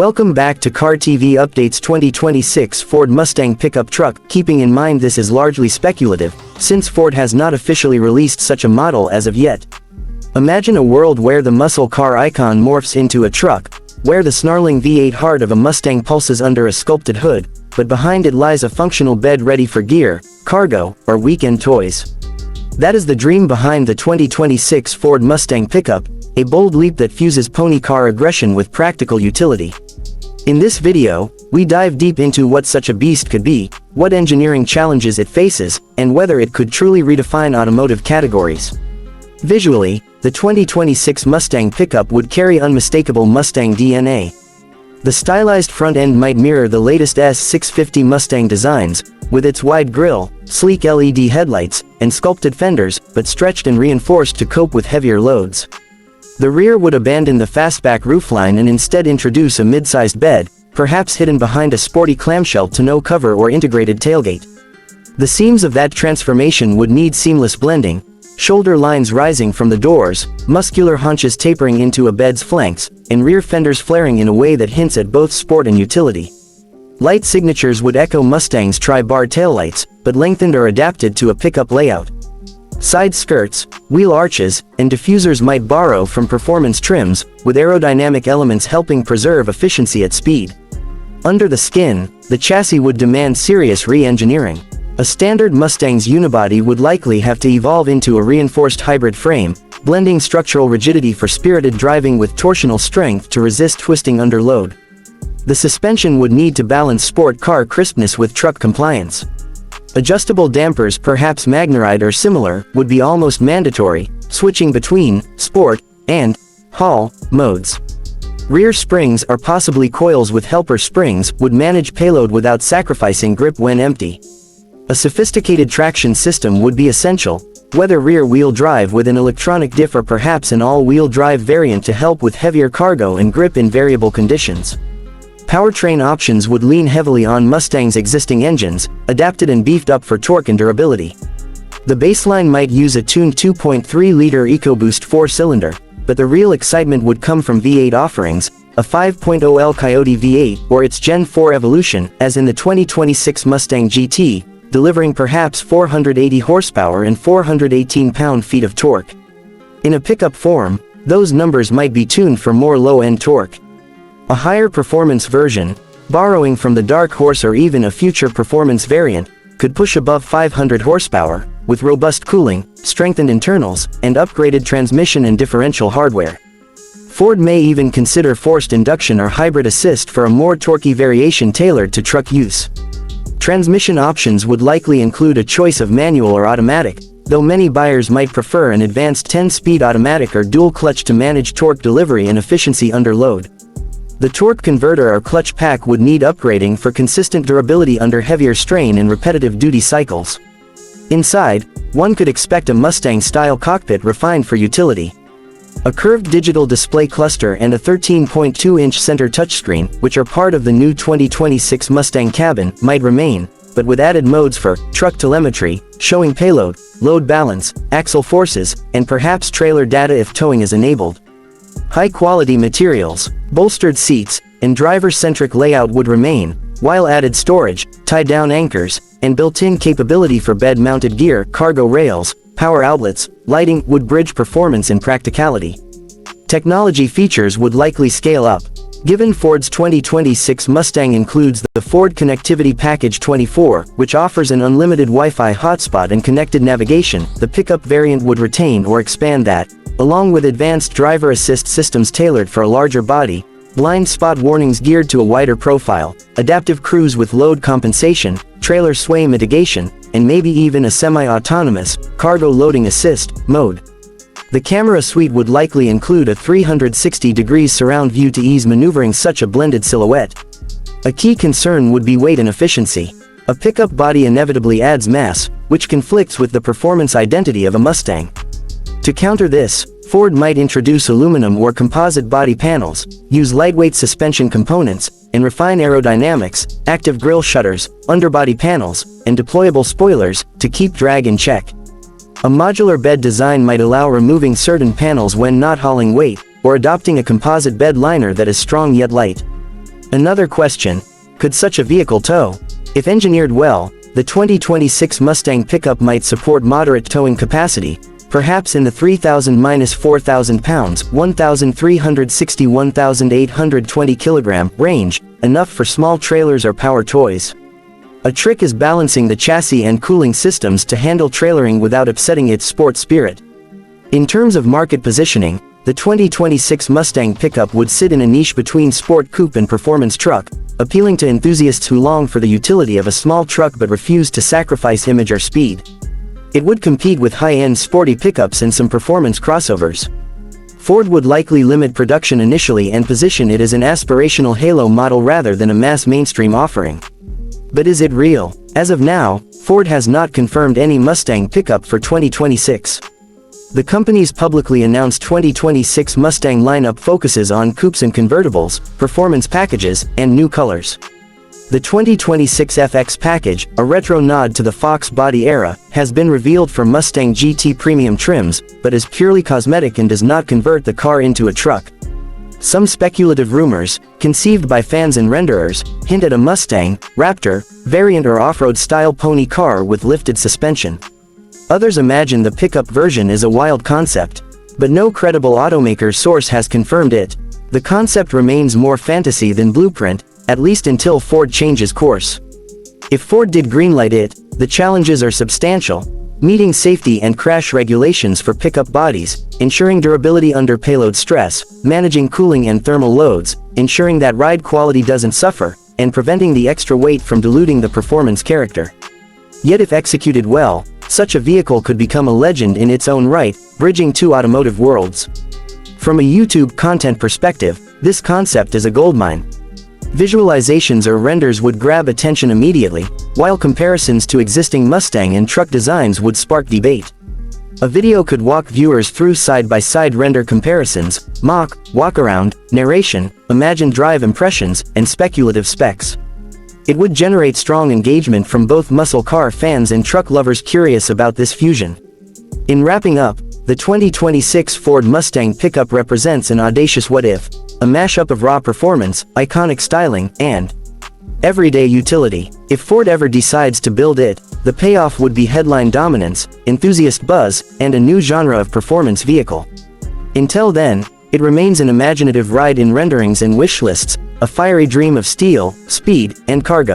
Welcome back to Car TV Updates 2026 Ford Mustang pickup truck. Keeping in mind this is largely speculative, since Ford has not officially released such a model as of yet. Imagine a world where the muscle car icon morphs into a truck, where the snarling V8 heart of a Mustang pulses under a sculpted hood, but behind it lies a functional bed ready for gear, cargo, or weekend toys. That is the dream behind the 2026 Ford Mustang pickup, a bold leap that fuses pony car aggression with practical utility. In this video, we dive deep into what such a beast could be, what engineering challenges it faces, and whether it could truly redefine automotive categories. Visually, the 2026 Mustang pickup would carry unmistakable Mustang DNA. The stylized front end might mirror the latest S650 Mustang designs, with its wide grille, sleek LED headlights, and sculpted fenders, but stretched and reinforced to cope with heavier loads. The rear would abandon the fastback roofline and instead introduce a mid-sized bed, perhaps hidden behind a sporty clamshell tonneau cover or integrated tailgate. The seams of that transformation would need seamless blending, shoulder lines rising from the doors, muscular haunches tapering into a bed's flanks, and rear fenders flaring in a way that hints at both sport and utility. Light signatures would echo Mustang's tri-bar taillights, but lengthened or adapted to a pickup layout. Side skirts, wheel arches, and diffusers might borrow from performance trims, with aerodynamic elements helping preserve efficiency at speed. Under the skin, the chassis would demand serious re-engineering. A standard Mustang's unibody would likely have to evolve into a reinforced hybrid frame, blending structural rigidity for spirited driving with torsional strength to resist twisting under load. The suspension would need to balance sport car crispness with truck compliance. Adjustable dampers, perhaps Magneride or similar, would be almost mandatory, switching between sport and haul modes. Rear springs, or possibly coils with helper springs, would manage payload without sacrificing grip when empty. A sophisticated traction system would be essential, whether rear-wheel drive with an electronic diff or perhaps an all-wheel drive variant to help with heavier cargo and grip in variable conditions. Powertrain options would lean heavily on Mustang's existing engines, adapted and beefed up for torque and durability. The baseline might use a tuned 2.3-liter EcoBoost 4-cylinder, but the real excitement would come from V8 offerings, a 5.0L Coyote V8 or its Gen 4 evolution, as in the 2026 Mustang GT, delivering perhaps 480 horsepower and 418 pound-feet of torque. In a pickup form, those numbers might be tuned for more low-end torque. A higher performance version, borrowing from the Dark Horse or even a future performance variant, could push above 500 horsepower, with robust cooling, strengthened internals, and upgraded transmission and differential hardware. Ford may even consider forced induction or hybrid assist for a more torquey variation tailored to truck use. Transmission options would likely include a choice of manual or automatic, though many buyers might prefer an advanced 10-speed automatic or dual clutch to manage torque delivery and efficiency under load. The torque converter or clutch pack would need upgrading for consistent durability under heavier strain and repetitive duty cycles. Inside, one could expect a Mustang-style cockpit refined for utility. A curved digital display cluster and a 13.2-inch center touchscreen, which are part of the new 2026 Mustang cabin, might remain, but with added modes for truck telemetry, showing payload, load balance, axle forces, and perhaps trailer data if towing is enabled. High-quality materials, bolstered seats, and driver-centric layout would remain, while added storage, tie-down anchors, and built-in capability for bed-mounted gear, cargo rails, power outlets, lighting would bridge performance and practicality. Technology features would likely scale up. Given Ford's 2026 Mustang includes the Ford Connectivity Package 24, which offers an unlimited Wi-Fi hotspot and connected navigation, the pickup variant would retain or expand that, along with advanced driver assist systems tailored for a larger body, blind spot warnings geared to a wider profile, adaptive cruise with load compensation, trailer sway mitigation, and maybe even a semi-autonomous, cargo loading assist, mode. The camera suite would likely include a 360-degree surround view to ease maneuvering such a blended silhouette. A key concern would be weight and efficiency. A pickup body inevitably adds mass, which conflicts with the performance identity of a Mustang. To counter this, Ford might introduce aluminum or composite body panels, use lightweight suspension components, and refine aerodynamics, active grille shutters, underbody panels, and deployable spoilers, to keep drag in check. A modular bed design might allow removing certain panels when not hauling weight, or adopting a composite bed liner that is strong yet light. Another question: could such a vehicle tow? If engineered well, the 2026 Mustang Pickup might support moderate towing capacity, perhaps in the 3,000–4,000 pounds, 1,360–1,820 kilogram range, enough for small trailers or power toys. A trick is balancing the chassis and cooling systems to handle trailering without upsetting its sport spirit. In terms of market positioning, the 2026 Mustang Pickup would sit in a niche between sport coupe and performance truck, appealing to enthusiasts who long for the utility of a small truck but refuse to sacrifice image or speed. It would compete with high-end sporty pickups and some performance crossovers. Ford would likely limit production initially and position it as an aspirational halo model rather than a mass mainstream offering. But is it real? As of now, Ford has not confirmed any Mustang Pickup for 2026. The company's publicly announced 2026 Mustang lineup focuses on coupes and convertibles, performance packages, and new colors. The 2026 FX package, a retro nod to the Fox body era, has been revealed for Mustang GT premium trims, but is purely cosmetic and does not convert the car into a truck. Some speculative rumors, conceived by fans and renderers, hint at a Mustang, Raptor, variant or off-road style pony car with lifted suspension. Others imagine the pickup version is a wild concept, but no credible automaker source has confirmed it. The concept remains more fantasy than blueprint, at least until Ford changes course. If Ford did greenlight it, the challenges are substantial: meeting safety and crash regulations for pickup bodies, ensuring durability under payload stress, managing cooling and thermal loads, ensuring that ride quality doesn't suffer, and preventing the extra weight from diluting the performance character. Yet if executed well, such a vehicle could become a legend in its own right, bridging two automotive worlds. From a YouTube content perspective, this concept is a goldmine. Visualizations or renders would grab attention immediately, while comparisons to existing Mustang and truck designs would spark debate. A video could walk viewers through side-by-side render comparisons, mock, walk-around, narration, imagined drive impressions, and speculative specs. It would generate strong engagement from both muscle car fans and truck lovers curious about this fusion. In wrapping up, the 2026 Ford Mustang Pickup represents an audacious what-if, a mashup of raw performance, iconic styling, and everyday utility. If Ford ever decides to build it, the payoff would be headline dominance, enthusiast buzz, and a new genre of performance vehicle. Until then, it remains an imaginative ride in renderings and wish lists, a fiery dream of steel, speed, and cargo.